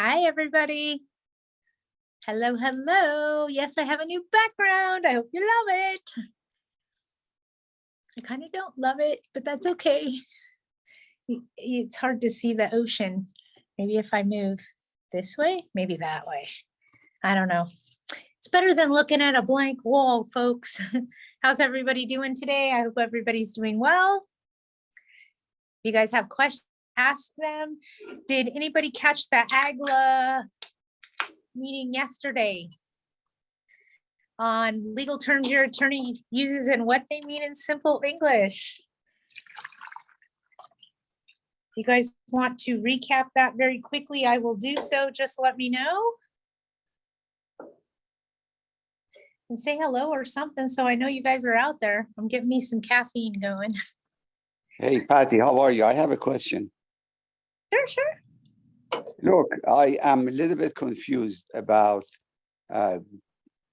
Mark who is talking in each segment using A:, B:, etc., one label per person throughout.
A: Hi, everybody. Hello, hello. Yes, I have a new background. I hope you love it. I kind of don't love it, but that's okay. It's hard to see the ocean. Maybe if I move this way, maybe that way. I don't know. It's better than looking at a blank wall, folks. How's everybody doing today? I hope everybody's doing well. You guys have questions, ask them. Did anybody catch the AGLA meeting yesterday on legal terms your attorney uses and what they mean in simple English? You guys want to recap that very quickly? I will do so. Just let me know. And say hello or something so I know you guys are out there. I'm getting me some caffeine going.
B: Hey, Patty, how are you? I have a question.
A: Sure.
B: Look, I am a little bit confused about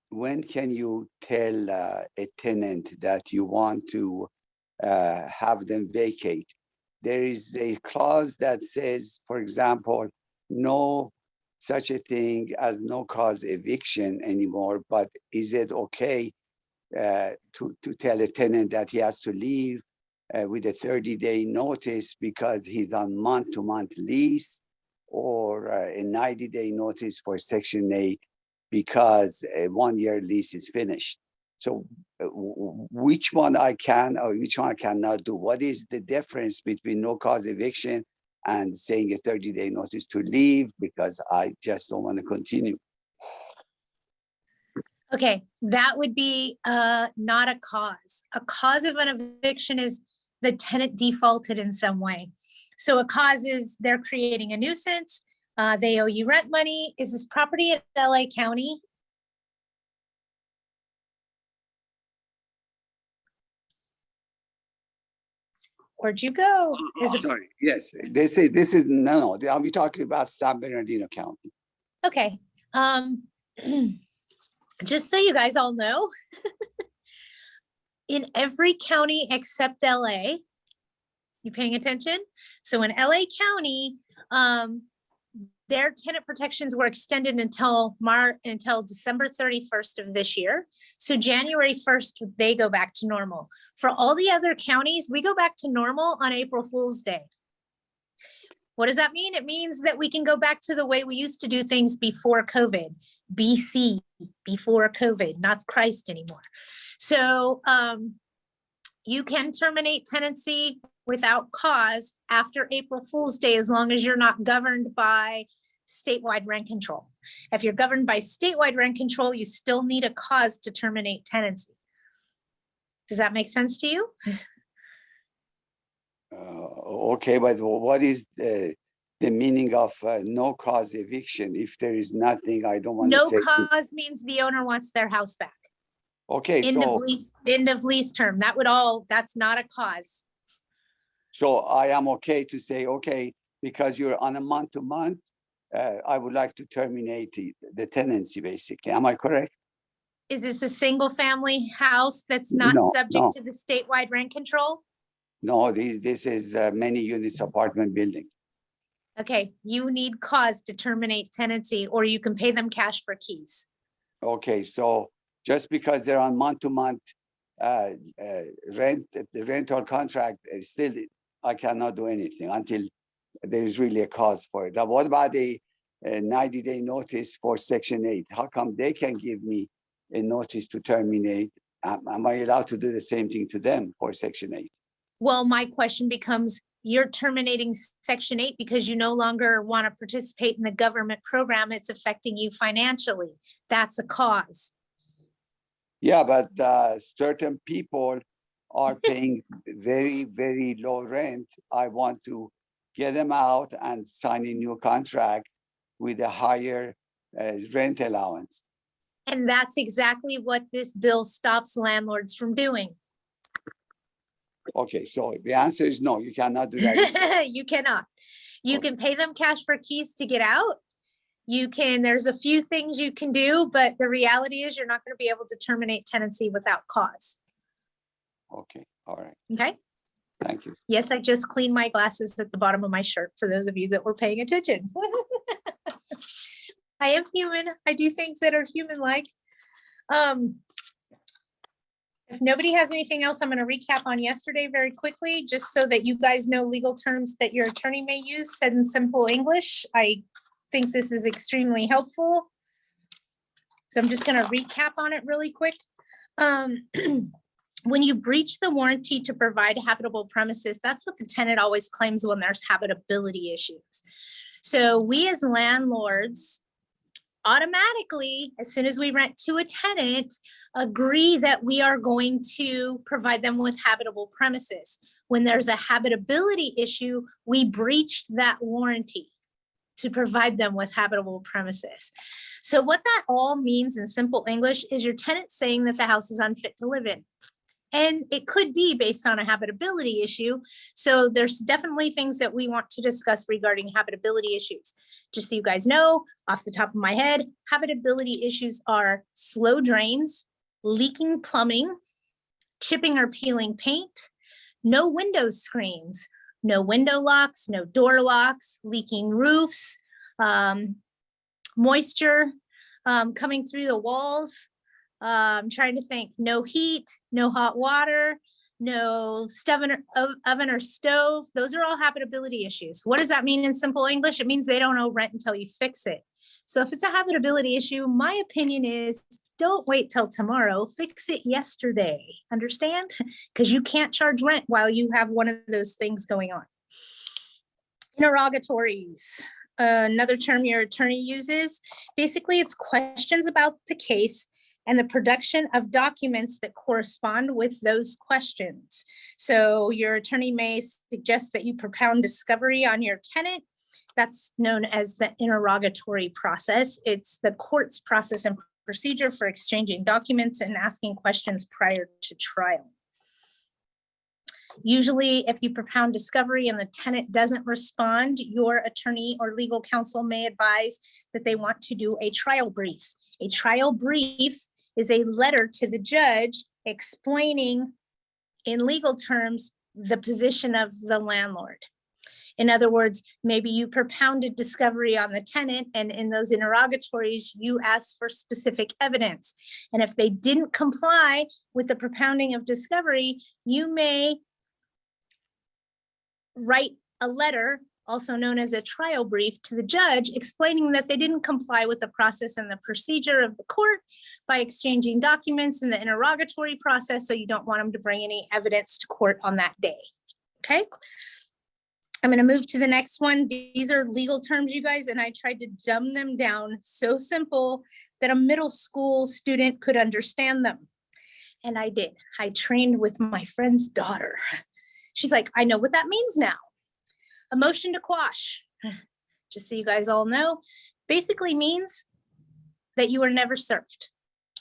B: when can you tell a tenant that you want to have them vacate? There is a clause that says, for example, no such a thing as no cause eviction anymore, but is it okay to tell a tenant that he has to leave with a 30-day notice because he's on month-to-month lease, or a 90-day notice for Section 8 because a one-year lease is finished? So which one I can or which one I cannot do? What is the difference between no cause eviction and saying a 30-day notice to leave because I just don't want to continue?
A: Okay, that would be not a cause. A cause of an eviction is the tenant defaulted in some way. So a cause is they're creating a nuisance. They owe you rent money. Is this property in LA County? Where'd you go?
B: Sorry, yes, they say this is, no, I'll be talking about San Bernardino County.
A: Okay, just so you guys all know, in every county except LA, you paying attention? So in LA County, their tenant protections were extended until December 31st of this year. So January 1st, they go back to normal. For all the other counties, we go back to normal on April Fool's Day. What does that mean? It means that we can go back to the way we used to do things before COVID, BC, before COVID, not Christ anymore. So you can terminate tenancy without cause after April Fool's Day, as long as you're not governed by statewide rent control. If you're governed by statewide rent control, you still need a cause to terminate tenancy. Does that make sense to you?
B: Okay, but what is the meaning of no cause eviction? If there is nothing, I don't want to say.
A: No cause means the owner wants their house back.
B: Okay,
A: end of lease term. That's not a cause.
B: So I am okay to say, okay, because you're on a month-to-month, I would like to terminate the tenancy, basically. Am I correct?
A: Is this a single family house that's not subject to the statewide rent control?
B: No, this is many units apartment building.
A: Okay, you need cause to terminate tenancy, or you can pay them cash for keys.
B: Okay, so just because they're on month-to-month rent, the rental contract is still, I cannot do anything until there is really a cause for it. Now, what about a 90-day notice for Section 8? How come they can give me a notice to terminate? Am I allowed to do the same thing to them for Section 8?
A: Well, my question becomes, you're terminating Section 8 because you no longer want to participate in the government program. It's affecting you financially. That's a cause.
B: Yeah, but certain people are paying very, very low rent. I want to get them out and sign a new contract with a higher rent allowance.
A: And that's exactly what this bill stops landlords from doing.
B: Okay, so the answer is no, you cannot do that.
A: You cannot. You can pay them cash for keys to get out. There's a few things you can do, but the reality is you're not going to be able to terminate tenancy without cause.
B: Okay, all right.
A: Okay.
B: Thank you.
A: Yes, I just cleaned my glasses at the bottom of my shirt for those of you that were paying attention. I am human. I do things that are human-like. If nobody has anything else, I'm going to recap on yesterday very quickly, just so that you guys know legal terms that your attorney may use, said in simple English. I think this is extremely helpful. So I'm just going to recap on it really quick. When you breach the warranty to provide habitable premises, that's what the tenant always claims when there's habitability issues. So we as landlords automatically, as soon as we rent to a tenant, agree that we are going to provide them with habitable premises. When there's a habitability issue, we breached that warranty to provide them with habitable premises. So what that all means in simple English is your tenant saying that the house is unfit to live in. And it could be based on a habitability issue. So there's definitely things that we want to discuss regarding habitability issues. Just so you guys know, off the top of my head, habitability issues are slow drains, leaking plumbing, chipping or peeling paint, no window screens, no window locks, no door locks, leaking roofs, moisture coming through the walls. I'm trying to think, no heat, no hot water, no oven or stove. Those are all habitability issues. What does that mean in simple English? It means they don't owe rent until you fix it. So if it's a habitability issue, my opinion is don't wait till tomorrow, fix it yesterday. Understand? Because you can't charge rent while you have one of those things going on. Interrogatories. Another term your attorney uses. Basically, it's questions about the case and the production of documents that correspond with those questions. So your attorney may suggest that you propound discovery on your tenant. That's known as the interrogatory process. It's the court's process and procedure for exchanging documents and asking questions prior to trial. Usually, if you propound discovery and the tenant doesn't respond, your attorney or legal counsel may advise that they want to do a trial brief. A trial brief is a letter to the judge explaining in legal terms the position of the landlord. In other words, maybe you propounded discovery on the tenant, and in those interrogatories, you asked for specific evidence. And if they didn't comply with the propounding of discovery, you may write a letter, also known as a trial brief, to the judge explaining that they didn't comply with the process and the procedure of the court by exchanging documents in the interrogatory process, so you don't want them to bring any evidence to court on that day. Okay. I'm going to move to the next one. These are legal terms, you guys, and I tried to dumb them down so simple that a middle school student could understand them. And I did. I trained with my friend's daughter. She's like, I know what that means now. A motion to quash, just so you guys all know, basically means that you were never served.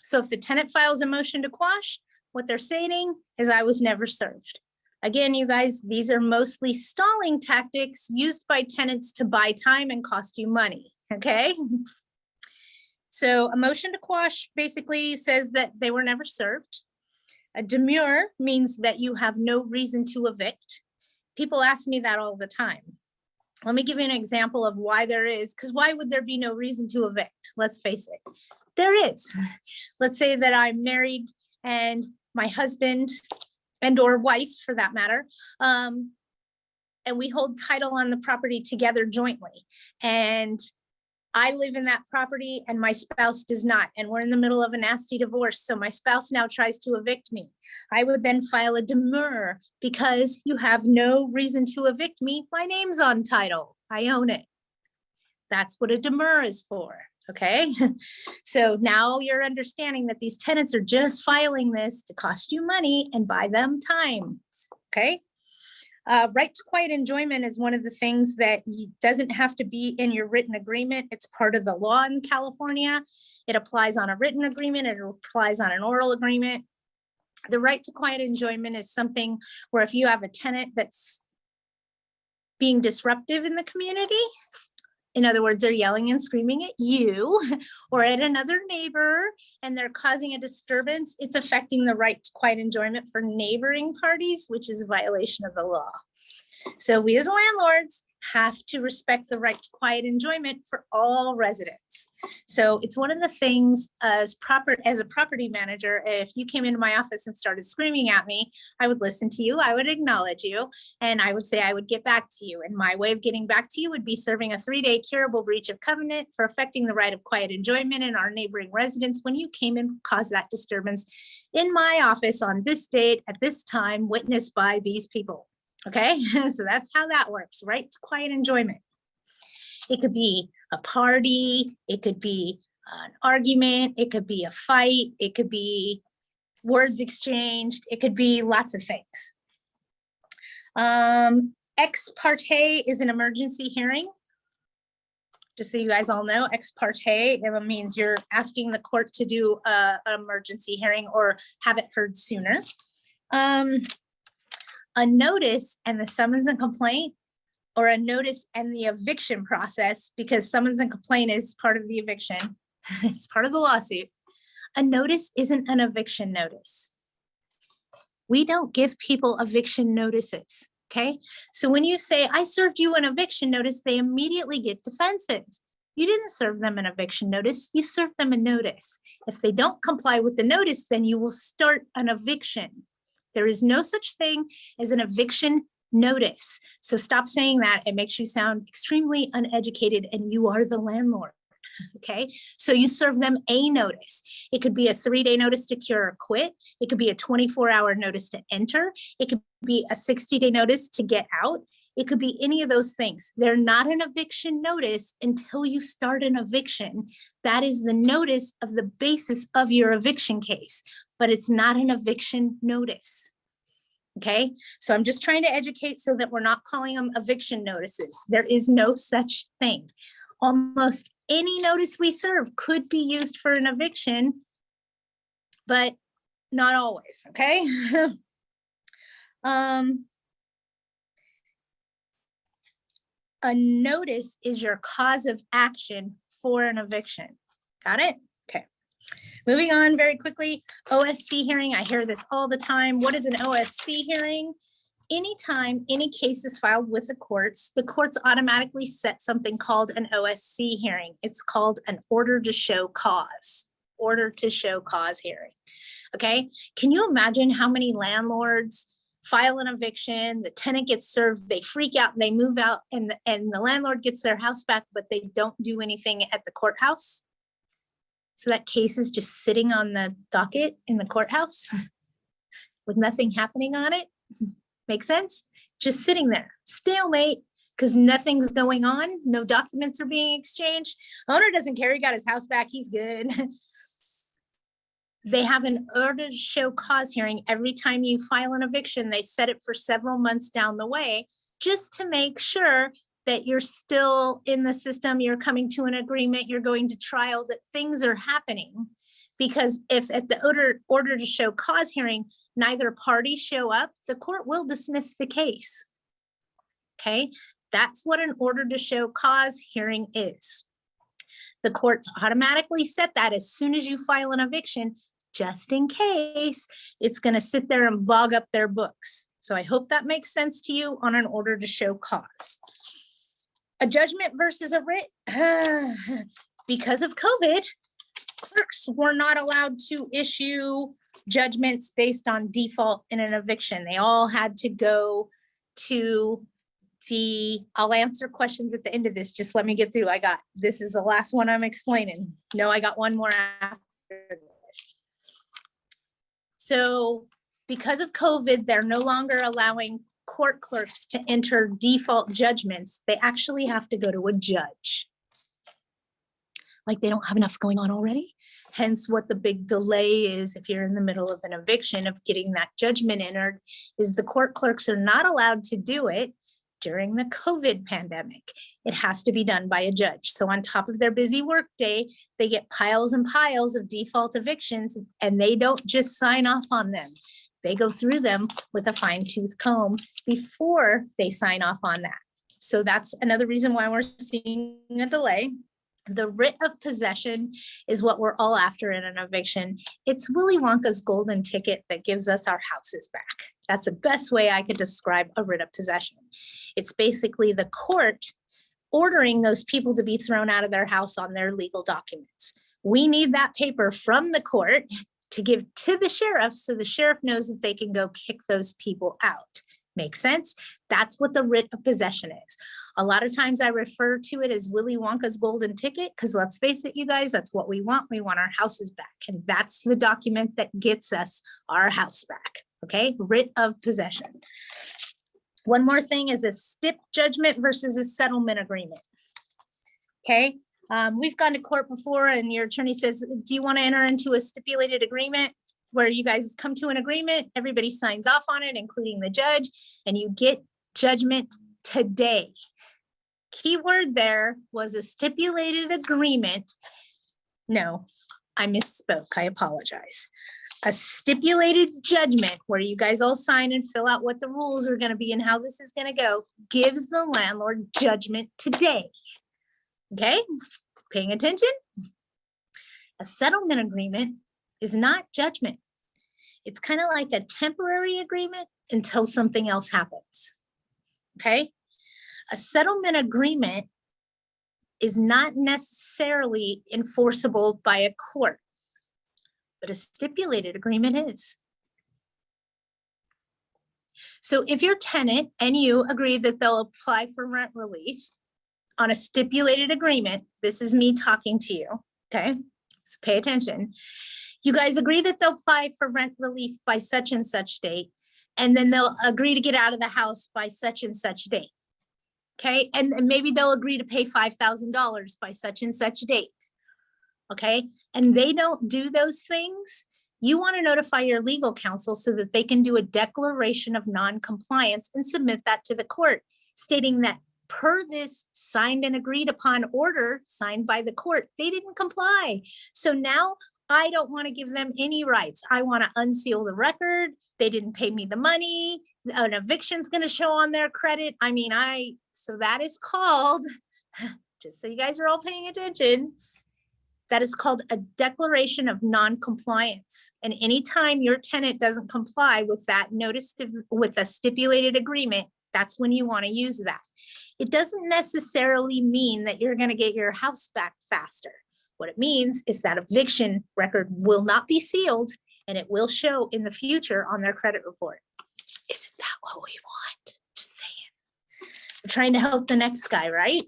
A: So if the tenant files a motion to quash, what they're saying is I was never served. Again, you guys, these are mostly stalling tactics used by tenants to buy time and cost you money, okay? So a motion to quash basically says that they were never served. A demur means that you have no reason to evict. People ask me that all the time. Let me give you an example of why there is, because why would there be no reason to evict? Let's face it, there is. Let's say that I'm married and my husband and or wife, for that matter, and we hold title on the property together jointly. And I live in that property and my spouse does not. And we're in the middle of a nasty divorce. So my spouse now tries to evict me. I would then file a demur because you have no reason to evict me. My name's on title. I own it. That's what a demur is for. Okay. So now you're understanding that these tenants are just filing this to cost you money and buy them time. Okay. Right to quiet enjoyment is one of the things that doesn't have to be in your written agreement. It's part of the law in California. It applies on a written agreement. It applies on an oral agreement. The right to quiet enjoyment is something where if you have a tenant that's being disruptive in the community, in other words, they're yelling and screaming at you or at another neighbor and they're causing a disturbance, it's affecting the right to quiet enjoyment for neighboring parties, which is a violation of the law. So we as landlords have to respect the right to quiet enjoyment for all residents. So it's one of the things as a property manager, if you came into my office and started screaming at me, I would listen to you, I would acknowledge you, and I would say I would get back to you. And my way of getting back to you would be serving a 3-day curable breach of covenant for affecting the right of quiet enjoyment in our neighboring residents when you came and caused that disturbance in my office on this date at this time, witnessed by these people. Okay, so that's how that works, right to quiet enjoyment. It could be a party, it could be an argument, it could be a fight, it could be words exchanged, it could be lots of things. Ex parte is an emergency hearing. Just so you guys all know, ex parte means you're asking the court to do an emergency hearing or have it heard sooner. A notice and the summons and complaint, or a notice and the eviction process, because summons and complaint is part of the eviction. It's part of the lawsuit. A notice isn't an eviction notice. We don't give people eviction notices, okay? So when you say, I served you an eviction notice, they immediately get defensive. You didn't serve them an eviction notice, you served them a notice. If they don't comply with the notice, then you will start an eviction. There is no such thing as an eviction notice. So stop saying that. It makes you sound extremely uneducated and you are the landlord. Okay, so you serve them a notice. It could be a 3-day notice to cure or quit. It could be a 24-hour notice to enter. It could be a 60-day notice to get out. It could be any of those things. They're not an eviction notice until you start an eviction. That is the notice of the basis of your eviction case, but it's not an eviction notice. Okay, so I'm just trying to educate so that we're not calling them eviction notices. There is no such thing. Almost any notice we serve could be used for an eviction, but not always, okay? A notice is your cause of action for an eviction. Got it? Okay. Moving on very quickly, OSC hearing. I hear this all the time. What is an OSC hearing? Anytime any case is filed with the courts automatically set something called an OSC hearing. It's called an order to show cause, order to show cause hearing. Okay, can you imagine how many landlords file an eviction, the tenant gets served, they freak out, and they move out, and the landlord gets their house back, but they don't do anything at the courthouse? So that case is just sitting on the docket in the courthouse with nothing happening on it. Make sense? Just sitting there, stalemate, because nothing's going on. No documents are being exchanged. Owner doesn't care. He got his house back. He's good. They have an order to show cause hearing every time you file an eviction. They set it for several months down the way just to make sure that you're still in the system, you're coming to an agreement, you're going to trial, that things are happening. Because if at the order to show cause hearing, neither party show up, the court will dismiss the case. Okay, that's what an order to show cause hearing is. The courts automatically set that as soon as you file an eviction, just in case it's going to sit there and bog up their books. So I hope that makes sense to you on an order to show cause. A judgment versus a writ. Because of COVID, clerks were not allowed to issue judgments based on default in an eviction. They all had to go to I'll answer questions at the end of this. Just let me get through. This is the last one I'm explaining. No, I got one more after this. So because of COVID, they're no longer allowing court clerks to enter default judgments. They actually have to go to a judge. Like they don't have enough going on already. Hence what the big delay is if you're in the middle of an eviction of getting that judgment entered, is the court clerks are not allowed to do it during the COVID pandemic. It has to be done by a judge. So on top of their busy work day, they get piles and piles of default evictions, and they don't just sign off on them. They go through them with a fine-tooth comb before they sign off on that. So that's another reason why we're seeing a delay. The writ of possession is what we're all after in an eviction. It's Willy Wonka's golden ticket that gives us our houses back. That's the best way I could describe a writ of possession. It's basically the court ordering those people to be thrown out of their house on their legal documents. We need that paper from the court to give to the sheriff so the sheriff knows that they can go kick those people out. Make sense? That's what the writ of possession is. A lot of times I refer to it as Willy Wonka's golden ticket because let's face it, you guys, that's what we want. We want our houses back. And that's the document that gets us our house back. Okay, writ of possession. One more thing is a stip judgment versus a settlement agreement. Okay, we've gone to court before and your attorney says, do you want to enter into a stipulated agreement where you guys come to an agreement, everybody signs off on it, including the judge, and you get judgment today. Keyword there was a stipulated agreement. No, I misspoke. I apologize. A stipulated judgment where you guys all sign and fill out what the rules are going to be and how this is going to go gives the landlord judgment today. Okay, paying attention? A settlement agreement is not judgment. It's kind of like a temporary agreement until something else happens. Okay, a settlement agreement is not necessarily enforceable by a court, but a stipulated agreement is. So if your tenant and you agree that they'll apply for rent relief on a stipulated agreement, this is me talking to you, okay? So pay attention. You guys agree that they'll apply for rent relief by such and such date, and then they'll agree to get out of the house by such and such date. Okay, and maybe they'll agree to pay $5,000 by such and such date. Okay, and they don't do those things. You want to notify your legal counsel so that they can do a declaration of non-compliance and submit that to the court, stating that per this signed and agreed upon order signed by the court, they didn't comply. So now I don't want to give them any rights. I want to unseal the record. They didn't pay me the money. An eviction's going to show on their credit. I mean, so that is called, just so you guys are all paying attention, that is called a declaration of non-compliance. And anytime your tenant doesn't comply with that notice with a stipulated agreement, that's when you want to use that. It doesn't necessarily mean that you're going to get your house back faster. What it means is that eviction record will not be sealed and it will show in the future on their credit report. Isn't that what we want? Just saying. We're trying to help the next guy, right?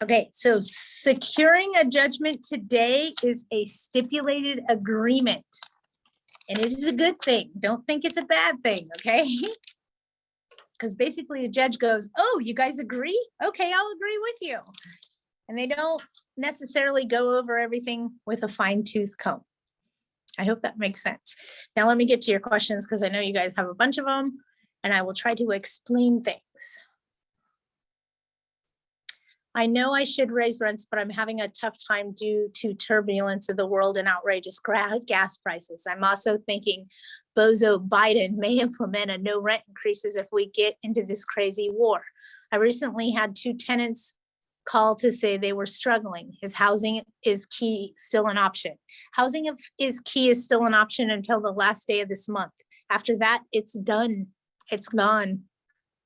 A: Okay, so securing a judgment today is a stipulated agreement. And it is a good thing. Don't think it's a bad thing, okay? Because basically the judge goes, oh, you guys agree? Okay, I'll agree with you. And they don't necessarily go over everything with a fine-tooth comb. I hope that makes sense. Now let me get to your questions because I know you guys have a bunch of them and I will try to explain things. I know I should raise rents, but I'm having a tough time due to turbulence of the world and outrageous gas prices. I'm also thinking Bozo Biden may implement a no rent increases if we get into this crazy war. I recently had 2 tenants call to say they were struggling. Is housing is key still an option? Housing is key is still an option until the last day of this month. After that, it's done. It's gone.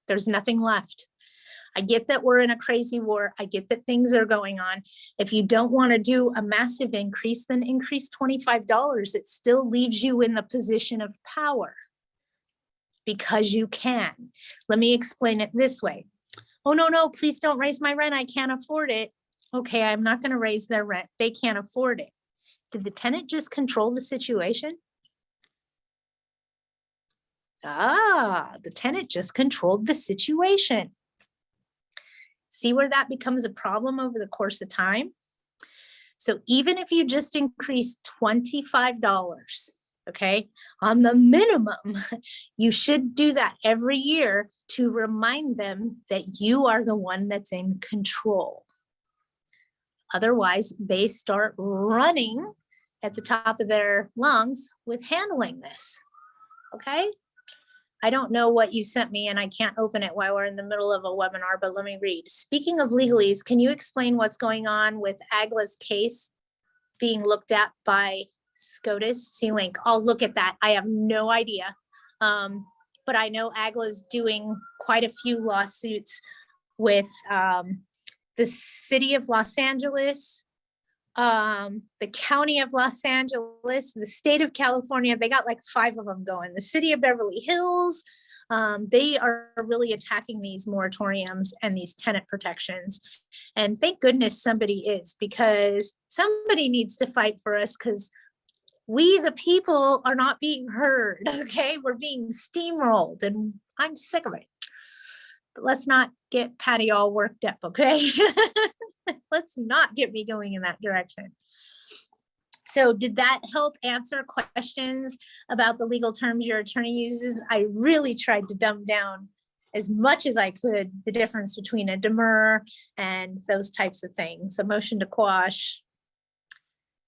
A: There's nothing left. I get that we're in a crazy war. I get that things are going on. If you don't want to do a massive increase, then increase $25. It still leaves you in the position of power because you can. Let me explain it this way. Oh, no, please don't raise my rent. I can't afford it. Okay, I'm not going to raise their rent. They can't afford it. Did the tenant just control the situation? The tenant just controlled the situation. See where that becomes a problem over the course of time? So even if you just increase $25, okay, on the minimum, you should do that every year to remind them that you are the one that's in control. Otherwise, they start running at the top of their lungs with handling this, okay? I don't know what you sent me and I can't open it while we're in the middle of a webinar, but let me read. Speaking of legalese, can you explain what's going on with Agla's case being looked at by SCOTUS C-Link? I'll look at that. I have no idea. But I know Agla's doing quite a few lawsuits with the city of Los Angeles, the county of Los Angeles, the state of California. They got like 5 of them going. The city of Beverly Hills. They are really attacking these moratoriums and these tenant protections. And thank goodness somebody is, because somebody needs to fight for us, because we, the people, are not being heard. Okay, we're being steamrolled and I'm sick of it. But let's not get Patty all worked up, okay? Let's not get me going in that direction. So did that help answer questions about the legal terms your attorney uses? I really tried to dumb down as much as I could the difference between a demur and those types of things, a motion to quash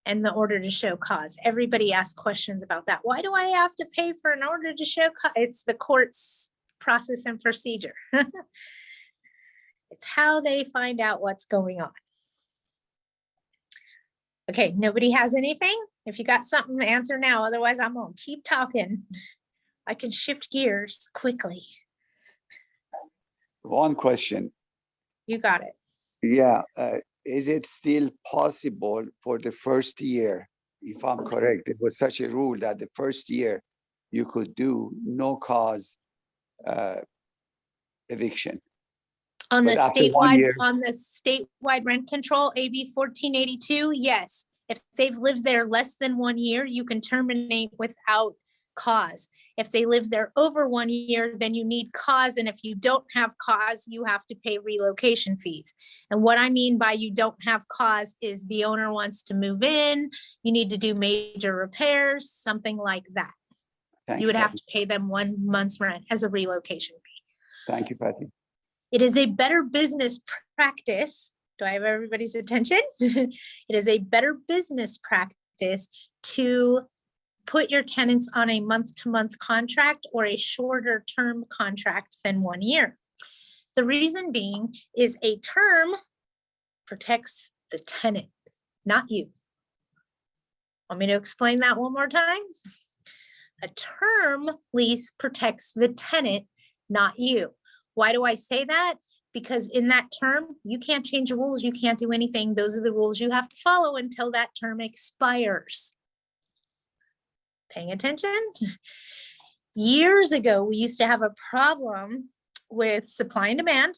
A: and the order to show cause. Everybody asked questions about that. Why do I have to pay for an order to show cause? It's the court's process and procedure. It's how they find out what's going on. Okay, nobody has anything? If you got something, answer now. Otherwise, I'm gonna keep talking. I can shift gears quickly.
B: One question.
A: You got it.
B: Yeah, is it still possible for the first year, if I'm correct, it was such a rule that the first year you could do no cause eviction?
A: On the
B: But after 1 year-
A: statewide rent control, AB 1482, yes. If they've lived there less than 1 year, you can terminate without cause. If they live there over 1 year, then you need cause. And if you don't have cause, you have to pay relocation fees. And what I mean by you don't have cause is the owner wants to move in, you need to do major repairs, something like that.
B: Thank
A: You would have
B: Patty.
A: to pay them 1 month's rent as a relocation fee.
B: Thank you, Patty.
A: It is a better business practice. Do I have everybody's attention? It is a better business practice to put your tenants on a month-to-month contract or a shorter term contract than 1 year. The reason being is a term protects the tenant, not you. Want me to explain that one more time? A term lease protects the tenant, not you. Why do I say that? Because in that term, you can't change the rules, you can't do anything. Those are the rules you have to follow until that term expires. Paying attention? Years ago, we used to have a problem with supply and demand,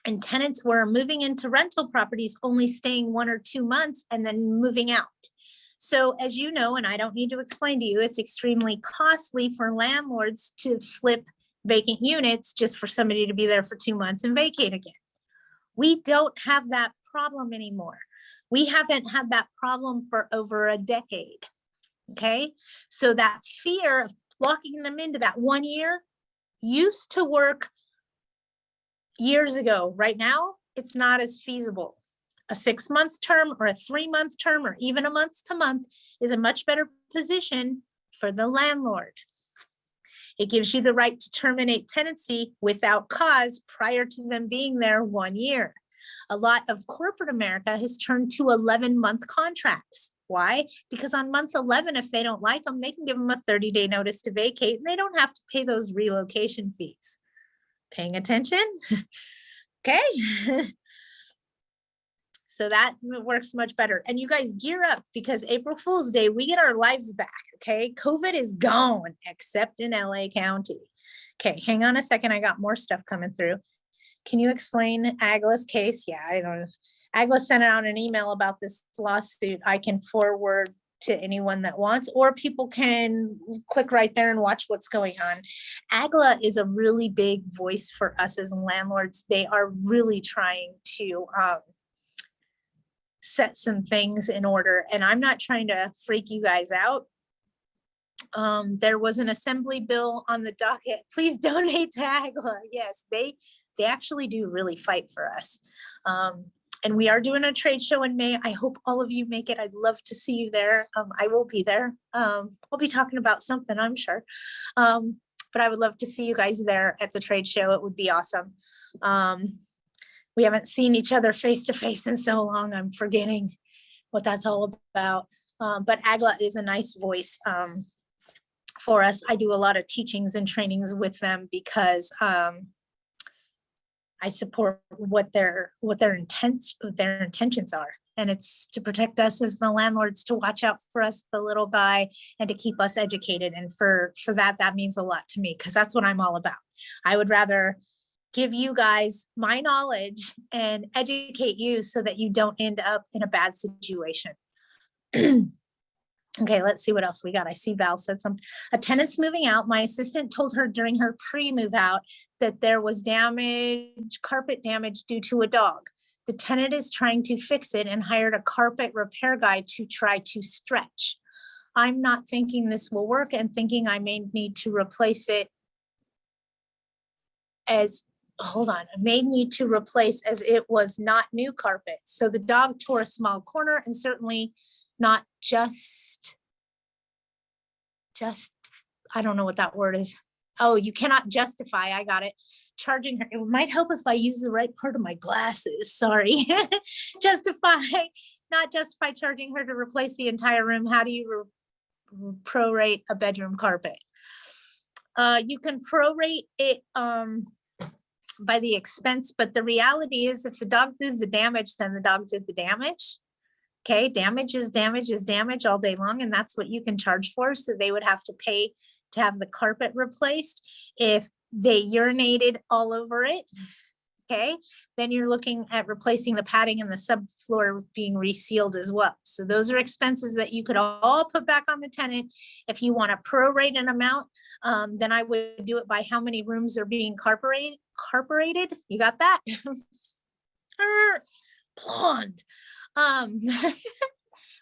A: and tenants were moving into rental properties, only staying 1 or 2 months and then moving out. So as you know, and I don't need to explain to you, it's extremely costly for landlords to flip vacant units just for somebody to be there for 2 months and vacate again. We don't have that problem anymore. We haven't had that problem for over a decade. Okay, so that fear of locking them into that 1 year used to work years ago. Right now, it's not as feasible. A 6-month term or a 3-month term or even a month-to-month is a much better position for the landlord. It gives you the right to terminate tenancy without cause prior to them being there 1 year. A lot of corporate America has turned to 11-month contracts. Why? Because on month 11, if they don't like them, they can give them a 30-day notice to vacate and they don't have to pay those relocation fees. Paying attention? Okay. So that works much better. And you guys gear up because April Fool's Day, we get our lives back, okay? COVID is gone, except in LA County. Okay, hang on a second. I got more stuff coming through. Can you explain Agla's case? Yeah, I don't know. Agla sent out an email about this lawsuit. I can forward to anyone that wants, or people can click right there and watch what's going on. Agla is a really big voice for us as landlords. They are really trying to set some things in order. And I'm not trying to freak you guys out. There was an assembly bill on the docket. Please donate to Agla. Yes, they actually do really fight for us. And we are doing a trade show in May. I hope all of you make it. I'd love to see you there. I will be there. I'll be talking about something, I'm sure. but I would love to see you guys there at the trade show. It would be awesome. We haven't seen each other face to face in so long. I'm forgetting what that's all about. But AGLA is a nice voice for us. I do a lot of teachings and trainings with them because I support what their intentions are. And it's to protect us as the landlords, to watch out for us, the little guy, and to keep us educated. And for that means a lot to me, because that's what I'm all about. I would rather give you guys my knowledge and educate you so that you don't end up in a bad situation. Okay, let's see what else we got. I see Val said something. A tenant's moving out. My assistant told her during her pre-move out that there was carpet damage due to a dog. The tenant is trying to fix it and hired a carpet repair guy to try to stretch. I'm not thinking this will work and thinking I may need to replace it as, hold on, I may need to replace as it was not new carpet. So the dog tore a small corner, and certainly not just, I don't know what that word is. Oh, you cannot justify, I got it. Charging her, it might help if I use the right part of my glasses, sorry. Not justify charging her to replace the entire room. How do you prorate a bedroom carpet? You can prorate it by the expense, but the reality is if the dog did the damage, then the dog did the damage. Okay, damage is damage all day long, and that's what you can charge for. So they would have to pay to have the carpet replaced. If they urinated all over it, okay, then you're looking at replacing the padding and the subfloor being resealed as well. So those are expenses that you could all put back on the tenant. If you want to prorate an amount, then I would do it by how many rooms are being carpeted. You got that? Blonde.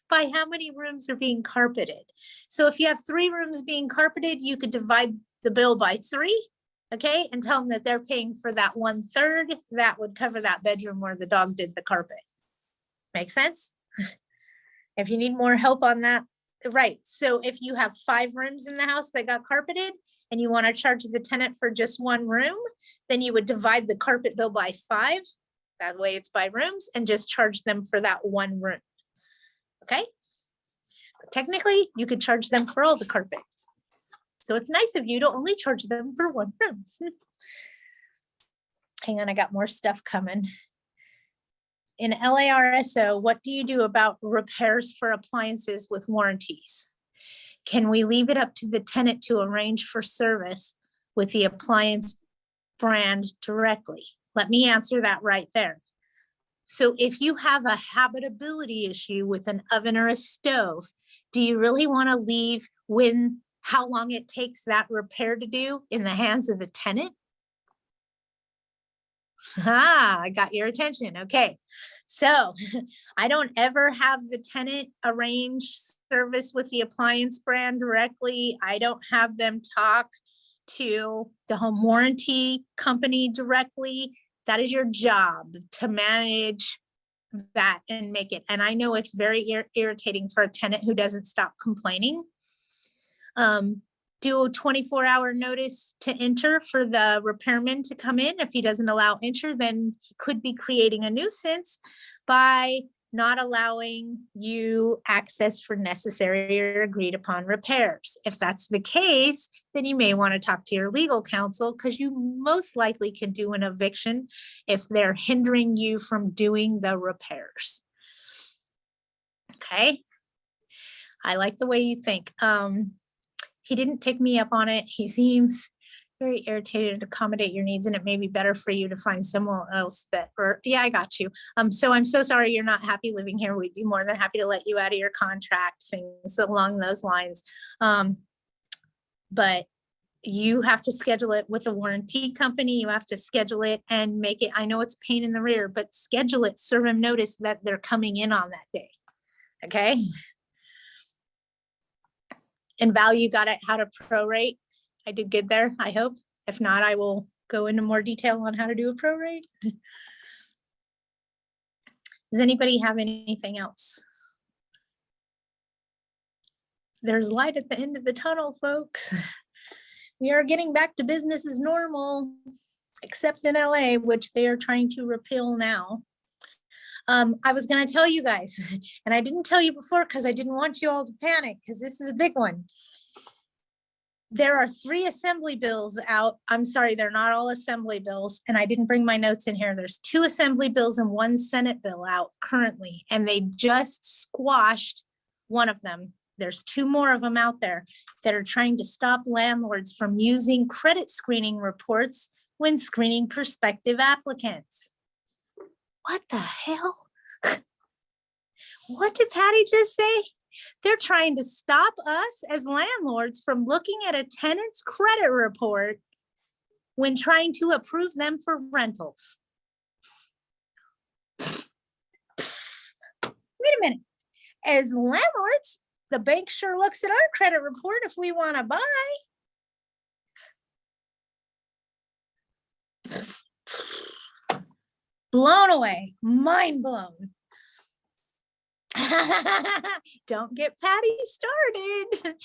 A: By how many rooms are being carpeted. So if you have 3 rooms being carpeted, you could divide the bill by 3, okay, and tell them that they're paying for that 1/3. That would cover that bedroom where the dog did the carpet. Make sense? If you need more help on that, right. So if you have 5 rooms in the house that got carpeted and you want to charge the tenant for just 1 room, then you would divide the carpet bill by 5. That way it's by rooms, and just charge them for that 1 room. Okay. But technically, you could charge them for all the carpet. So it's nice of you to only charge them for 1 room. Hang on, I got more stuff coming. In LARSO, what do you do about repairs for appliances with warranties? Can we leave it up to the tenant to arrange for service with the appliance brand directly? Let me answer that right there. So if you have a habitability issue with an oven or a stove, do you really want to leave how long it takes that repair to do in the hands of the tenant? I got your attention. Okay. So I don't ever have the tenant arrange service with the appliance brand directly. I don't have them talk to the home warranty company directly. That is your job, to manage that and make it. And I know it's very irritating for a tenant who doesn't stop complaining. Do a 24-hour notice to enter for the repairman to come in. If he doesn't allow enter, then he could be creating a nuisance by not allowing you access for necessary or agreed upon repairs. If that's the case, then you may want to talk to your legal counsel, because you most likely can do an eviction if they're hindering you from doing the repairs. Okay. I like the way you think. He didn't take me up on it. He seems very irritated to accommodate your needs, and it may be better for you to find someone else yeah, I got you. So I'm so sorry you're not happy living here. We'd be more than happy to let you out of your contract, things along those lines. But you have to schedule it with a warranty company. You have to schedule it and make it, I know it's a pain in the rear, but schedule it, serve them notice that they're coming in on that day. Okay. And Val, you got it, how to prorate. I did good there, I hope. If not, I will go into more detail on how to do a prorate. Does anybody have anything else? There's light at the end of the tunnel, folks. We are getting back to business as normal, except in LA, which they are trying to repeal now. I was going to tell you guys, and I didn't tell you before because I didn't want you all to panic because this is a big one. There are 3 assembly bills out. I'm sorry, they're not all assembly bills, and I didn't bring my notes in here. There's 2 assembly bills and 1 Senate bill out currently, and they just squashed one of them. There's 2 more of them out there that are trying to stop landlords from using credit screening reports when screening prospective applicants. What the hell? What did Patty just say? They're trying to stop us as landlords from looking at a tenant's credit report when trying to approve them for rentals. Wait a minute. As landlords, the bank sure looks at our credit report if we want to buy. Blown away, mind blown. Don't get Patty started.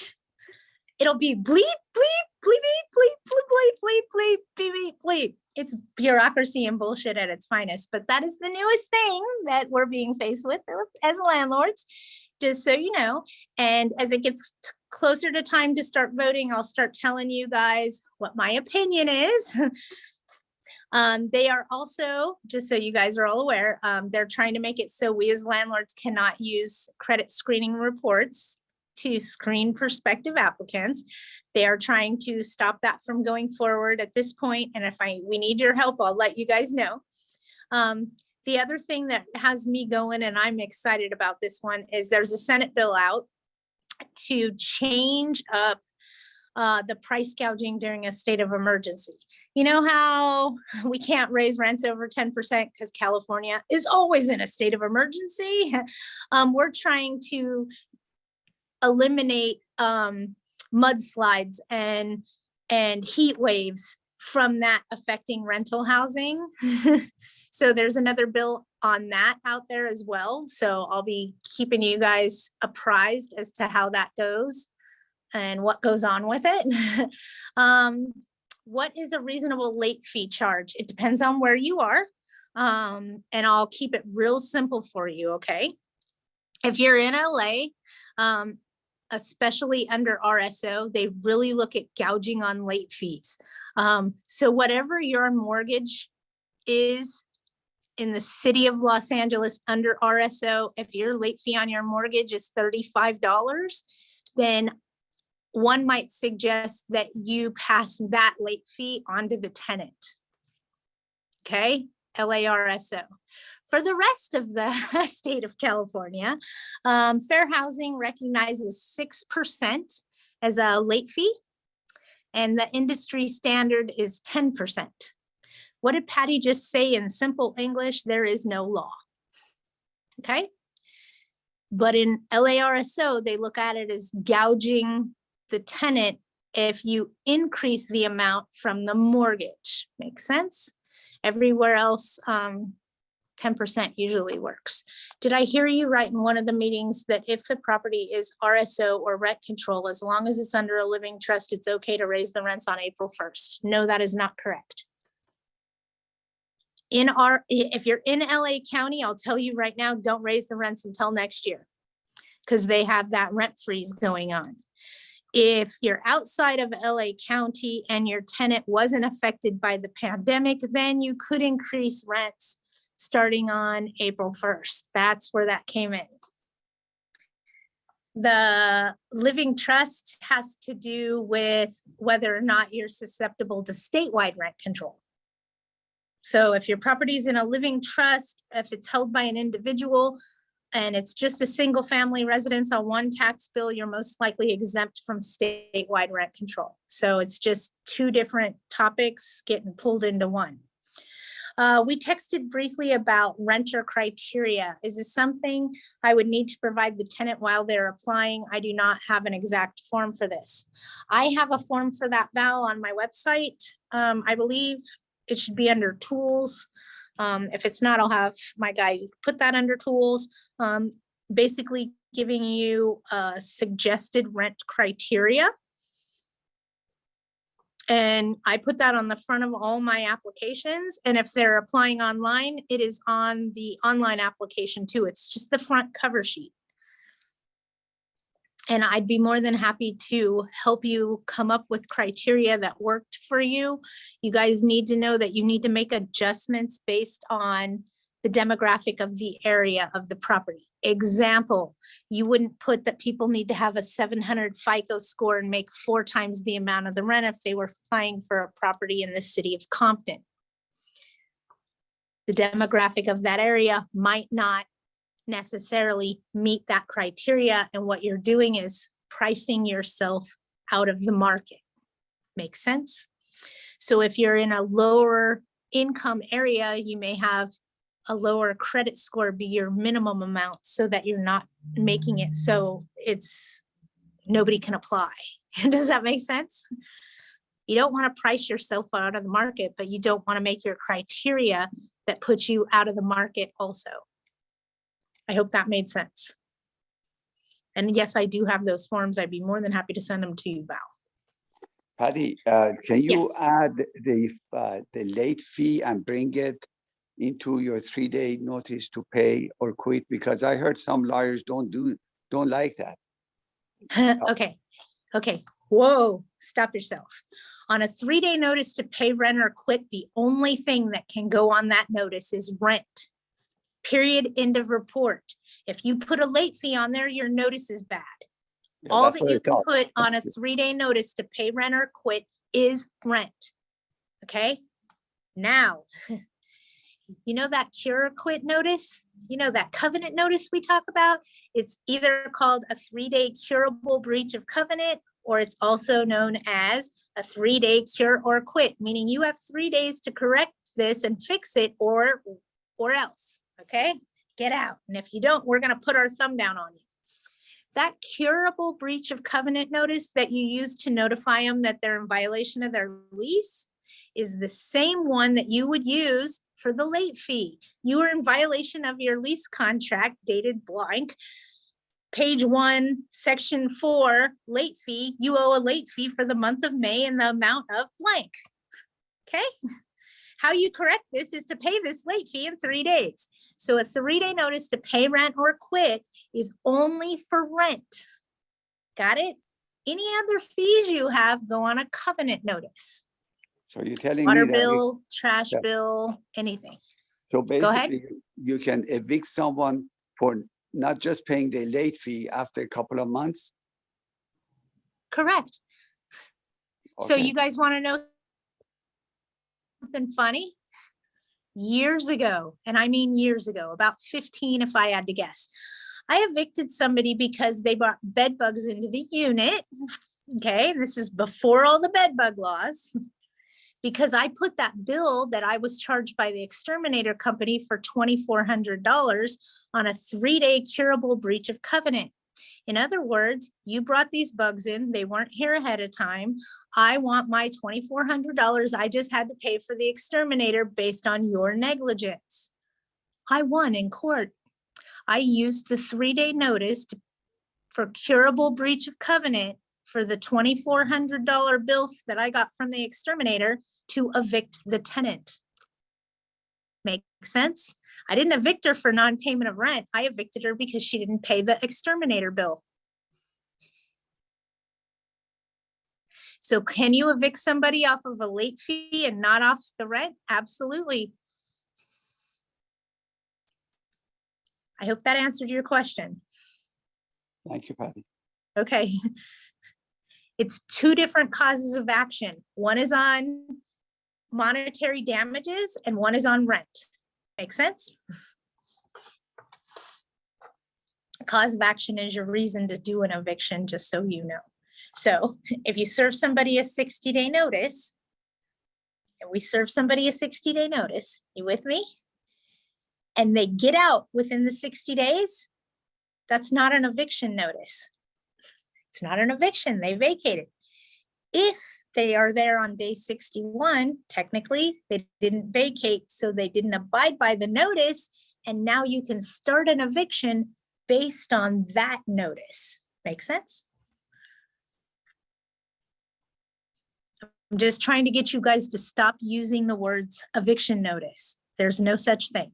A: It'll be bleep, bleep, bleep, bleep, bleep, bleep, bleep, bleep, bleep, bleep. It's bureaucracy and bullshit at its finest, but that is the newest thing that we're being faced with as landlords, just so you know. And as it gets closer to time to start voting, I'll start telling you guys what my opinion is. They are also, just so you guys are all aware, they're trying to make it so we as landlords cannot use credit screening reports to screen prospective applicants. They are trying to stop that from going forward at this point. And if we need your help, I'll let you guys know. The other thing that has me going, and I'm excited about this one, is there's a Senate bill out to change up the price gouging during a state of emergency. You know how we can't raise rents over 10% because California is always in a state of emergency? We're trying to eliminate mudslides and heat waves from that affecting rental housing. So there's another bill on that out there as well. So I'll be keeping you guys apprised as to how that goes and what goes on with it. What is a reasonable late fee charge? It depends on where you are. And I'll keep it real simple for you, okay? If you're in LA, especially under RSO, they really look at gouging on late fees. So whatever your mortgage is in the city of Los Angeles under RSO, if your late fee on your mortgage is $35, then one might suggest that you pass that late fee onto the tenant. Okay, LARSO. For the rest of the state of California, Fair Housing recognizes 6% as a late fee, and the industry standard is 10%. What did Patty just say in simple English? There is no law. Okay, but in LARSO, they look at it as gouging the tenant if you increase the amount from the mortgage. Makes sense? Everywhere else, 10% usually works. Did I hear you right in one of the meetings that if the property is RSO or rent control, as long as it's under a living trust, it's okay to raise the rents on April 1st? No, that is not correct. If you're in LA County, I'll tell you right now, don't raise the rents until next year because they have that rent freeze going on. If you're outside of LA County and your tenant wasn't affected by the pandemic, then you could increase rents starting on April 1st. That's where that came in. The living trust has to do with whether or not you're susceptible to statewide rent control. So if your property's in a living trust, if it's held by an individual, and it's just a single family residence on one tax bill, you're most likely exempt from statewide rent control. So it's just 2 different topics getting pulled into one. We texted briefly about renter criteria. Is this something I would need to provide the tenant while they're applying? I do not have an exact form for this. I have a form for that, Val, on my website. I believe it should be under tools. If it's not, I'll have my guy put that under tools. Basically giving you suggested rent criteria. And I put that on the front of all my applications. And if they're applying online, it is on the online application too. It's just the front cover sheet. And I'd be more than happy to help you come up with criteria that worked for you. You guys need to know that you need to make adjustments based on the demographic of the area of the property. Example, you wouldn't put that people need to have a 700 FICO score and make 4 times the amount of the rent if they were applying for a property in the city of Compton. The demographic of that area might not necessarily meet that criteria, and what you're doing is pricing yourself out of the market. Make sense? So if you're in a lower income area, you may have a lower credit score be your minimum amount so that you're not making it so it's nobody can apply. Does that make sense? You don't want to price yourself out of the market, but you don't want to make your criteria that puts you out of the market also. I hope that made sense. And yes, I do have those forms. I'd be more than happy to send them to you, Val.
B: Patty, can you
A: Yes.
B: add the late fee and bring it into your 3-day notice to pay or quit? Because I heard some lawyers don't like that.
A: Okay. Whoa, stop yourself. On a 3-day notice to pay rent or quit, the only thing that can go on that notice is rent. Period, end of report. If you put a late fee on there, your notice is bad.
B: Yeah,
A: All
B: that's
A: that
B: what I
A: you can
B: thought.
A: put on a 3-day notice to pay rent or quit is rent. Okay? Now, you know that cure or quit notice? You know that covenant notice we talk about? It's either called a 3-day curable breach of covenant, or it's also known as a 3-day cure or quit, meaning you have 3 days to correct this and fix it or else, okay? Get out. And if you don't, we're gonna put our thumb down on you. That curable breach of covenant notice that you use to notify them that they're in violation of their lease is the same one that you would use for the late fee. You are in violation of your lease contract dated blank. Page 1, section 4, late fee. You owe a late fee for the month of May in the amount of blank. Okay? How you correct this is to pay this late fee in 3 days. So a 3-day notice to pay rent or quit is only for rent. Got it? Any other fees you have go on a covenant notice.
B: So you're telling
A: Water
B: me that
A: bill, trash
B: Yeah.
A: bill, anything.
B: so
A: Go ahead.
B: basically you can evict someone for not just paying the late fee after a couple of months?
A: Correct. So
B: Okay.
A: you guys want to know something funny? Years ago, and I mean years ago, about 15 if I had to guess, I evicted somebody because they brought bed bugs into the unit. Okay, and this is before all the bed bug laws. Because I put that bill that I was charged by the exterminator company for $2,400 on a 3-day curable breach of covenant. In other words, you brought these bugs in, they weren't here ahead of time. I want my $2,400 I just had to pay for the exterminator based on your negligence. I won in court. I used the 3-day notice for curable breach of covenant for the $2,400 bill that I got from the exterminator to evict the tenant. Make sense? I didn't evict her for non-payment of rent. I evicted her because she didn't pay the exterminator bill. So can you evict somebody off of a late fee and not off the rent? Absolutely. I hope that answered your question.
B: Thank you, Patty.
A: Okay. It's 2 different causes of action. One is on monetary damages and one is on rent. Make sense? A cause of action is your reason to do an eviction, just so you know. So if you serve somebody a 60-day notice, and we serve somebody a 60-day notice, you with me? And they get out within the 60 days, that's not an eviction notice. It's not an eviction, they vacated. If they are there on day 61, technically they didn't vacate, so they didn't abide by the notice, and now you can start an eviction based on that notice. Make sense? just trying to get you guys to stop using the words eviction notice. There's no such thing.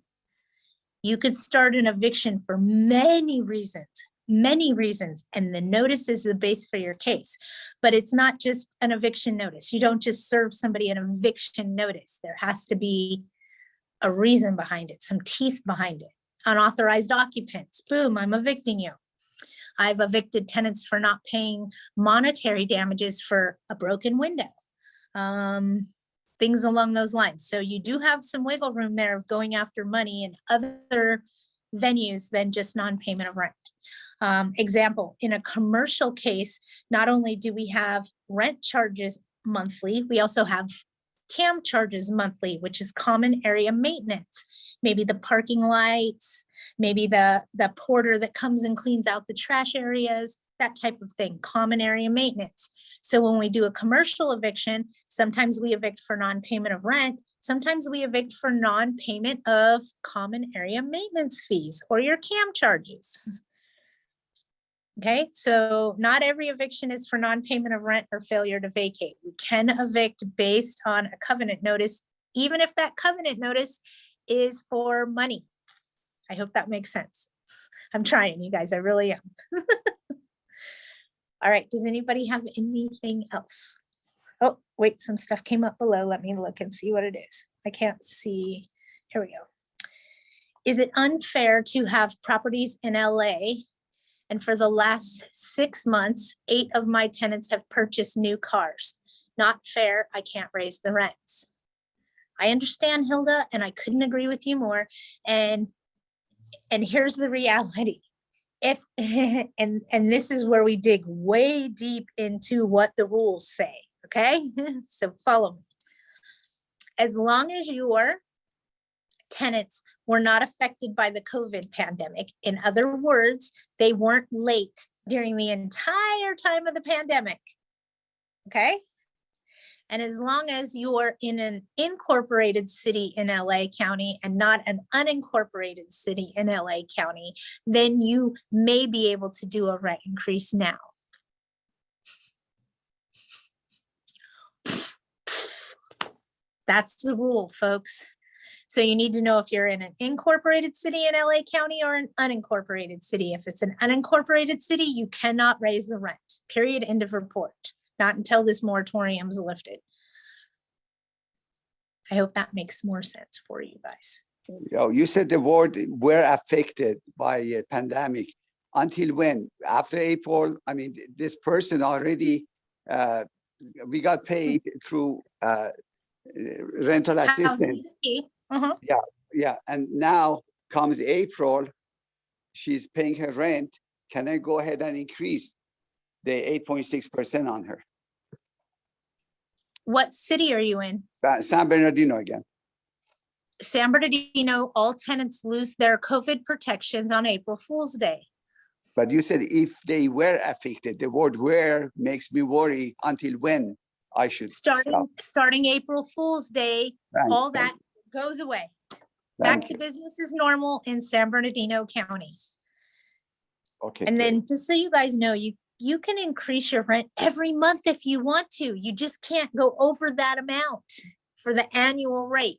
A: You could start an eviction for many reasons, and the notice is the base for your case. But it's not just an eviction notice. You don't just serve somebody an eviction notice. There has to be a reason behind it, some teeth behind it. Unauthorized occupants, boom, I'm evicting you. I've evicted tenants for not paying monetary damages for a broken window. Things along those lines. So you do have some wiggle room there of going after money in other venues than just non-payment of rent. Example, in a commercial case, not only do we have rent charges monthly, we also have CAM charges monthly, which is common area maintenance. Maybe the parking lights, maybe the porter that comes and cleans out the trash areas, that type of thing, common area maintenance. So when we do a commercial eviction, sometimes we evict for non-payment of rent, sometimes we evict for non-payment of common area maintenance fees or your CAM charges. Okay, so not every eviction is for non-payment of rent or failure to vacate. We can evict based on a covenant notice, even if that covenant notice is for money. I hope that makes sense. I'm trying, you guys, I really am. All right, does anybody have anything else? Oh, wait, some stuff came up below. Let me look and see what it is. I can't see. Here we go. Is it unfair to have properties in LA? And for the last 6 months, 8 of my tenants have purchased new cars. Not fair, I can't raise the rents. I understand, Hilda, and I couldn't agree with you more. And here's the reality. If and this is where we dig way deep into what the rules say, okay? So follow me. As long as your tenants were not affected by the COVID pandemic, in other words, they weren't late during the entire time of the pandemic, okay? And as long as you're in an incorporated city in LA County and not an unincorporated city in LA County, then you may be able to do a rent increase now. That's the rule, folks. So you need to know if you're in an incorporated city in LA County or an unincorporated city. If it's an unincorporated city, you cannot raise the rent, period, end of report. Not until this moratorium is lifted. I hope that makes more sense for you guys.
B: You said the word were affected by a pandemic. Until when? After April? I mean, this person already, we got paid through rental assistance. Yeah. And now comes April, she's paying her rent. Can I go ahead and increase the 8.6% on her?
A: What city are you in?
B: San Bernardino again.
A: San Bernardino, all tenants lose their COVID protections on April Fool's Day.
B: But you said if they were affected, the word were makes me worry until when I should stop.
A: Starting April Fool's Day, all that goes away. Back to business as normal in San Bernardino County.
B: Okay.
A: And then just so you guys know, you can increase your rent every month if you want to. You just can't go over that amount for the annual rate.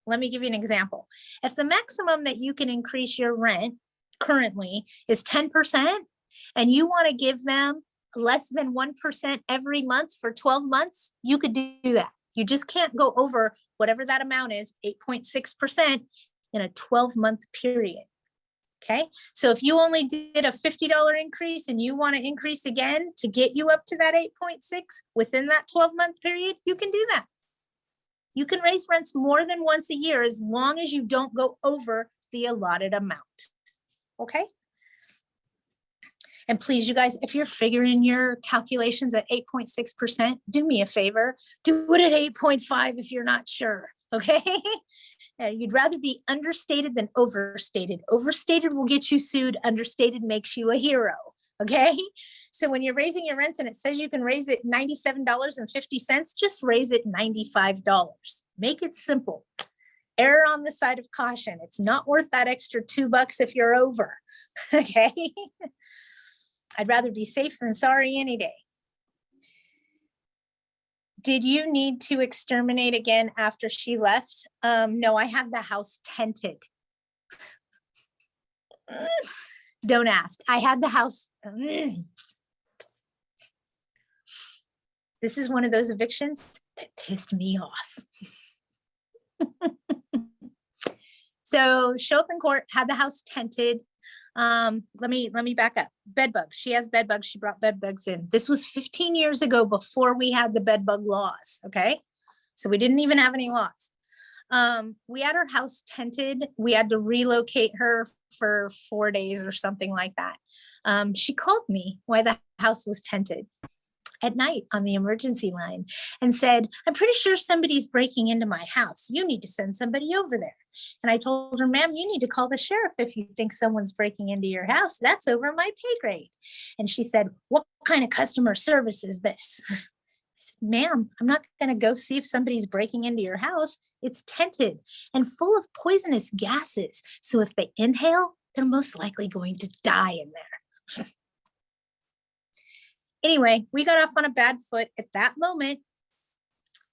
A: Let me give you an example. If the maximum that you can increase your rent currently is 10%, and you want to give them less than 1% every month for 12 months, you could do that. You just can't go over whatever that amount is, 8.6% in a 12-month period. Okay, so if you only did a $50 increase and you want to increase again to get you up to that 8.6 within that 12-month period, you can do that. You can raise rents more than once a year as long as you don't go over the allotted amount. Okay. And please, you guys, if you're figuring your calculations at 8.6%, do me a favor, do it at 8.5 if you're not sure. Okay. You'd rather be understated than overstated. Overstated will get you sued. Understated makes you a hero. Okay. So when you're raising your rents and it says you can raise it $97.50, just raise it $95. Make it simple. Err on the side of caution. It's not worth that extra $2 if you're over. Okay. I'd rather be safe than sorry any day. Did you need to exterminate again after she left? No, I had the house tented. Don't ask. I had the house. This is one of those evictions that pissed me off. So show up in court, had the house tented. Let me back up. Bed bugs. She has bed bugs. She brought bed bugs in. This was 15 years ago before we had the bed bug laws. Okay. So we didn't even have any laws. We had her house tented. We had to relocate her for 4 days or something like that. She called me while the house was tented at night on the emergency line and said, I'm pretty sure somebody's breaking into my house. You need to send somebody over there. And I told her, ma'am, you need to call the sheriff if you think someone's breaking into your house. That's over my pay grade. And she said, what kind of customer service is this? I said, ma'am, I'm not going to go see if somebody's breaking into your house. It's tented and full of poisonous gases. So if they inhale, they're most likely going to die in there. Anyway, we got off on a bad foot at that moment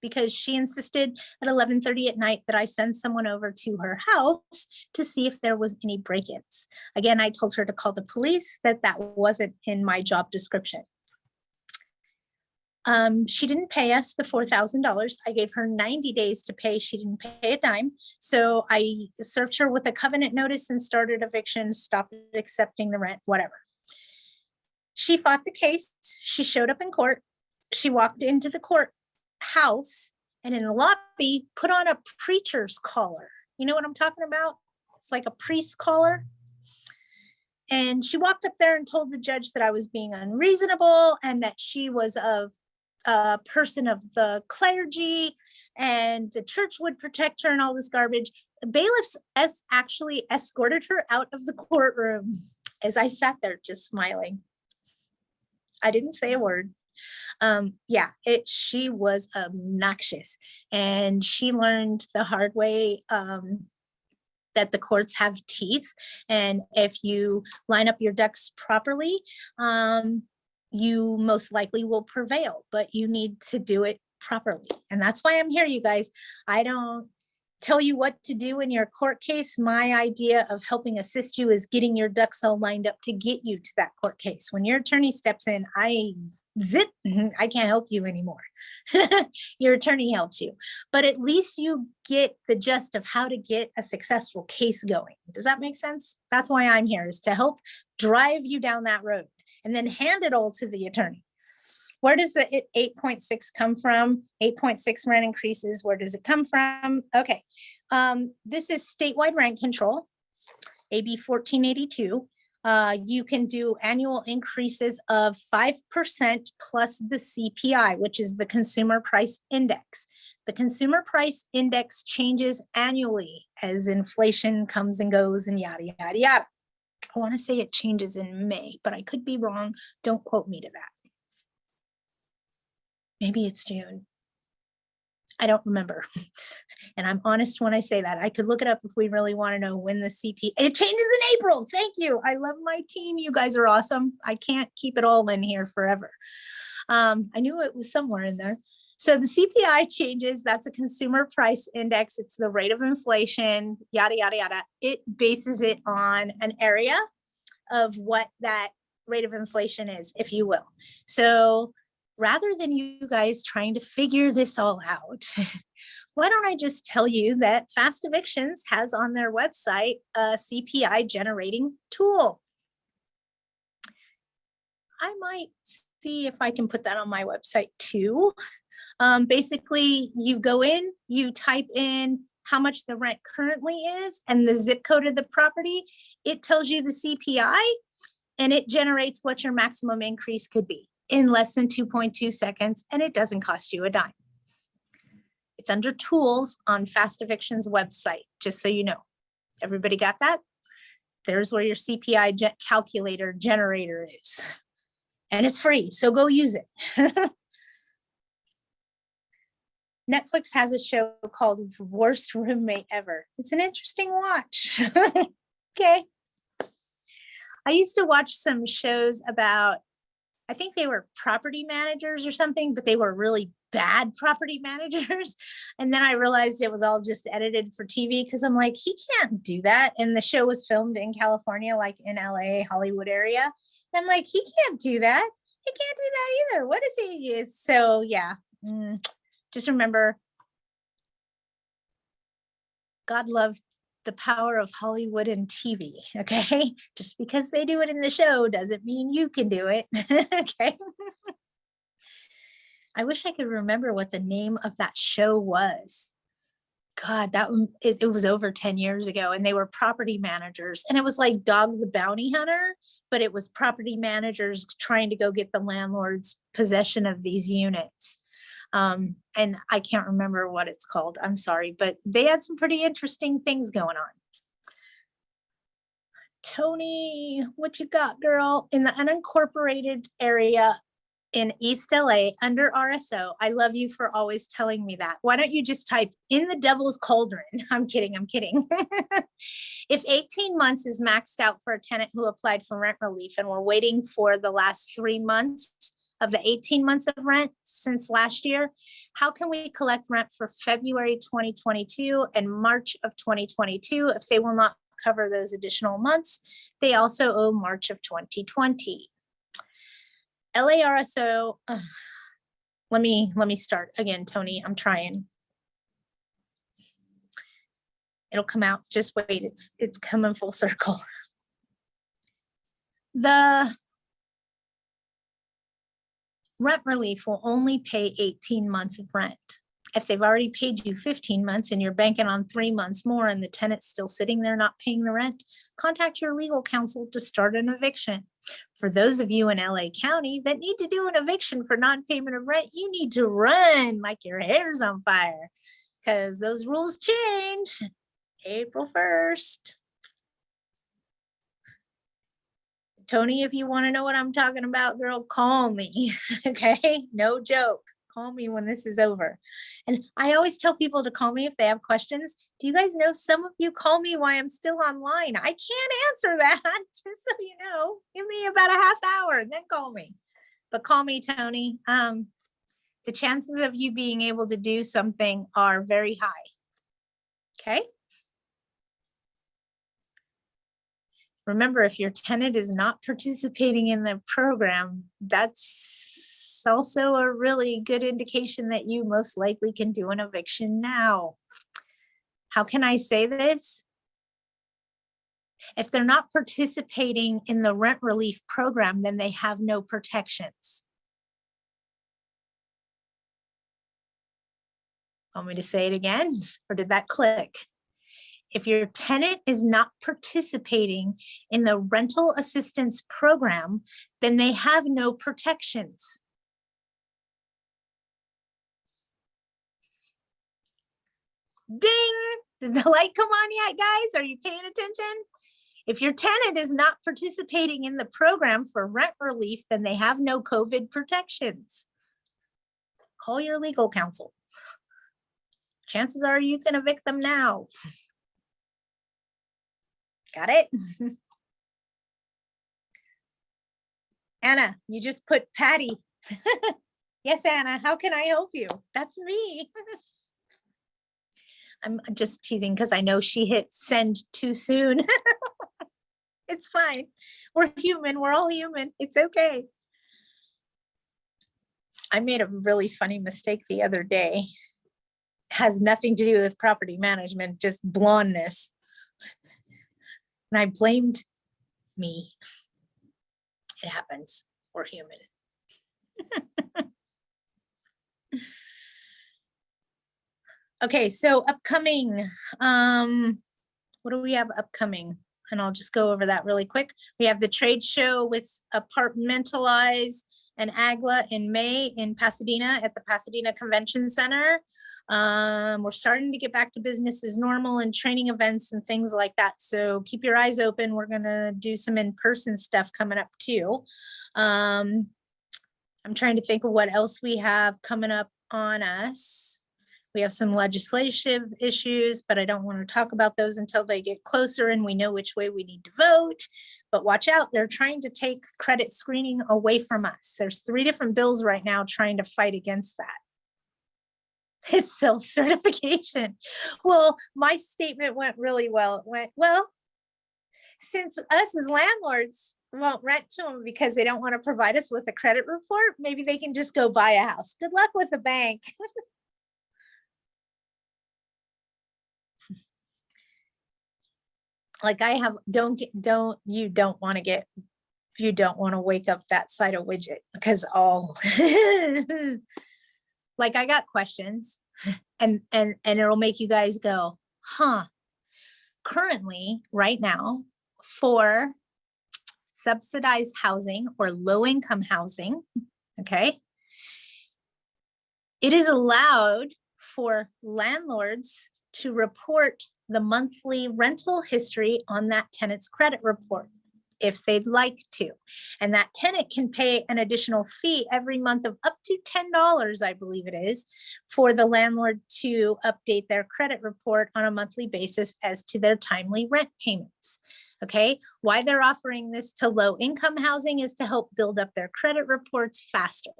A: because she insisted at 11:30 at night that I send someone over to her house to see if there was any break-ins. Again, I told her to call the police, that wasn't in my job description. She didn't pay us the $4,000. I gave her 90 days to pay. She didn't pay a dime. So I served her with a covenant notice and started eviction, stopped accepting the rent, whatever. She fought the case. She showed up in court. She walked into the courthouse and in the lobby put on a preacher's collar. You know what I'm talking about? It's like a priest collar. And she walked up there and told the judge that I was being unreasonable and that she was a person of the clergy and the church would protect her and all this garbage. The bailiffs actually escorted her out of the courtroom as I sat there just smiling. I didn't say a word. She was obnoxious and she learned the hard way that the courts have teeth. And if you line up your ducks properly, you most likely will prevail, but you need to do it properly. And that's why I'm here, you guys. I don't tell you what to do in your court case. My idea of helping assist you is getting your ducks all lined up to get you to that court case. When your attorney steps in, I can't help you anymore. Your attorney helps you, but at least you get the gist of how to get a successful case going. Does that make sense? That's why I'm here, is to help drive you down that road and then hand it all to the attorney. Where does the 8.6 come from? 8.6 rent increases, where does it come from? Okay, this is statewide rent control, AB 1482. You can do annual increases of 5% plus the CPI, which is the Consumer Price Index. The Consumer Price Index changes annually as inflation comes and goes and yada, yada, yada. I want to say it changes in May, but I could be wrong. Don't quote me to that. Maybe it's June. I don't remember. And I'm honest when I say that. I could look it up if we really want to know when the it changes in April. Thank you. I love my team. You guys are awesome. I can't keep it all in here forever. I knew it was somewhere in there. So the CPI changes. That's a consumer price index. It's the rate of inflation, yada, yada, yada. It bases it on an area of what that rate of inflation is, if you will. So rather than you guys trying to figure this all out, why don't I just tell you that Fast Evictions has on their website a CPI generating tool. I might see if I can put that on my website too. Basically, you go in, you type in how much the rent currently is and the zip code of the property. It tells you the CPI and it generates what your maximum increase could be in less than 2.2 seconds, and it doesn't cost you a dime. It's under tools on Fast Eviction's website, just so you know. Everybody got that? There's where your CPI calculator generator is. And it's free, so go use it. Netflix has a show called Worst Roommate Ever. It's an interesting watch. Okay. I used to watch some shows about I think they were property managers or something, but they were really bad property managers. And then I realized it was all just edited for TV because I'm like, he can't do that. And the show was filmed in California, like in LA, Hollywood area. And I'm like, he can't do that. He can't do that either. What is he? So yeah, just remember, God loved the power of Hollywood and TV. Okay. Just because they do it in the show doesn't mean you can do it. Okay. I wish I could remember what the name of that show was. God, it was over 10 years ago, and they were property managers, and it was like Dog the Bounty Hunter, but it was property managers trying to go get the landlord's possession of these units. And I can't remember what it's called. I'm sorry, but they had some pretty interesting things going on. Tony, what you got, girl? In the unincorporated area in East LA under RSO. I love you for always telling me that. Why don't you just type in the devil's cauldron? I'm kidding. If 18 months is maxed out for a tenant who applied for rent relief and we're waiting for the last 3 months of the 18 months of rent since last year, how can we collect rent for February 2022 and March of 2022 if they will not cover those additional months? They also owe March of 2020. LARSO, let me start again, Tony. I'm trying. It'll come out. Just wait. It's coming full circle. The rent relief will only pay 18 months of rent. If they've already paid you 15 months and you're banking on 3 months more and the tenant's still sitting there not paying the rent, contact your legal counsel to start an eviction. For those of you in LA County that need to do an eviction for non-payment of rent, you need to run like your hair's on fire because those rules change April 1st. Tony, if you want to know what I'm talking about, girl, call me. Okay, no joke. Call me when this is over. And I always tell people to call me if they have questions. Do you guys know some of you call me while I'm still online? I can't answer that, just so you know. Give me about a half hour and then call me. But call me, Tony. The chances of you being able to do something are very high. Okay? Remember, if your tenant is not participating in the program, that's also a really good indication that you most likely can do an eviction now. How can I say this? If they're not participating in the rent relief program, then they have no protections. Want me to say it again, or did that click? If your tenant is not participating in the rental assistance program, then they have no protections. Ding! Did the light come on yet, guys? Are you paying attention? If your tenant is not participating in the program for rent relief, then they have no COVID protections. Call your legal counsel. Chances are you can evict them now. Got it? Anna, you just put Patty. Yes, Anna, how can I help you? That's me. I'm just teasing because I know she hit send too soon. It's fine. We're human. We're all human. It's okay. I made a really funny mistake the other day. Has nothing to do with property management, just blondness. And I blamed me. It happens. We're human. Okay, so upcoming, what do we have upcoming? And I'll just go over that really quick. We have the trade show with Apartmentalize and AGLA in May in Pasadena at the Pasadena Convention Center. We're starting to get back to business as normal and training events and things like that. So keep your eyes open. We're gonna do some in-person stuff coming up too. I'm trying to think of what else we have coming up on us. We have some legislative issues, but I don't want to talk about those until they get closer and we know which way we need to vote. But watch out, they're trying to take credit screening away from us. There's 3 different bills right now trying to fight against that. It's self-certification. Well, my statement went really well. It went, well, since us as landlords won't rent to them because they don't want to provide us with a credit report, maybe they can just go buy a house. Good luck with the bank. Like I have, you don't want to wake up that side of Widget because like I got questions and it'll make you guys go, huh? Currently, right now, for subsidized housing or low income housing, okay, it is allowed for landlords to report the monthly rental history on that tenant's credit report if they'd like to. And that tenant can pay an additional fee every month of up to $10, I believe it is, for the landlord to update their credit report on a monthly basis as to their timely rent payments. Okay, why they're offering this to low income housing is to help build up their credit reports faster.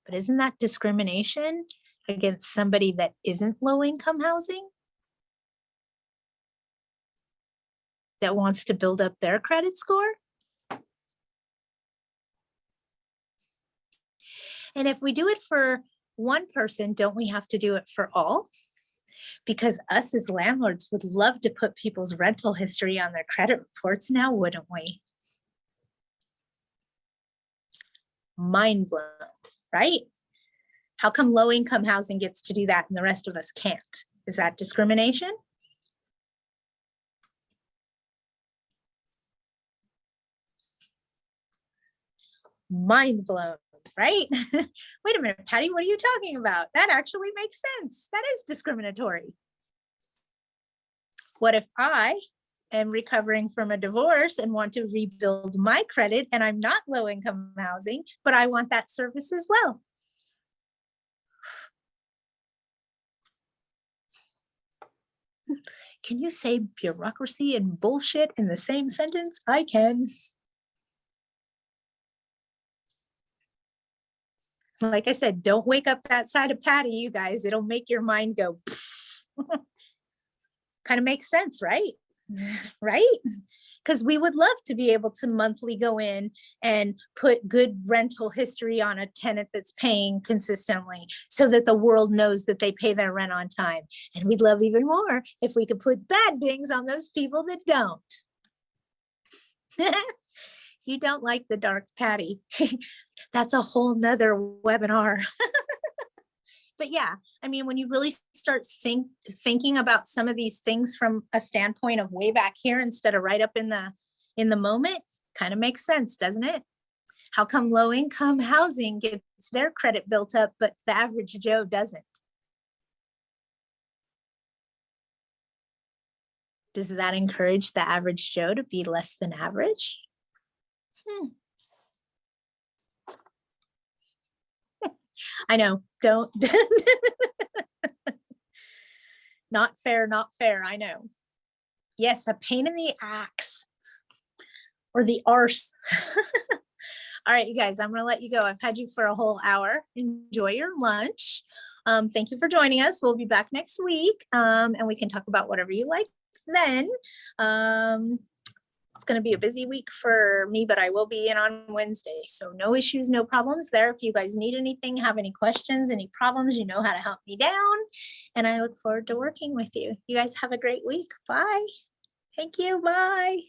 A: But isn't that discrimination against somebody that isn't low income housing? That wants to build up their credit score? And if we do it for one person, don't we have to do it for all? Because us as landlords would love to put people's rental history on their credit reports now, wouldn't we? Mind blown, right? How come low income housing gets to do that and the rest of us can't? Is that discrimination? Mind blown, right? Wait a minute, Patty, what are you talking about? That actually makes sense. That is discriminatory. What if I am recovering from a divorce and want to rebuild my credit and I'm not low income housing, but I want that service as well? Can you say bureaucracy and bullshit in the same sentence? I can. Like I said, don't wake up that side of Patty, you guys. It'll make your mind go. Kind of makes sense, right? Right? Because we would love to be able to monthly go in and put good rental history on a tenant that's paying consistently so that the world knows that they pay their rent on time. And we'd love even more if we could put bad dings on those people that don't. You don't like the dark Patty. That's a whole nother webinar. But yeah, I mean, when you really start thinking about some of these things from a standpoint of way back here instead of right up in the moment, kind of makes sense, doesn't it? How come low income housing gets their credit built up, but the average Joe doesn't? Does that encourage the average Joe to be less than average? I know, don't. Not fair, not fair, I know. Yes, a pain in the axe or the arse. All right, you guys, I'm gonna let you go. I've had you for a whole hour. Enjoy your lunch. Thank you for joining us. We'll be back next week and we can talk about whatever you like then. It's going to be a busy week for me, but I will be in on Wednesday. So no issues, no problems there. If you guys need anything, have any questions, any problems, you know how to help me down. And I look forward to working with you. You guys have a great week. Bye. Thank you. Bye.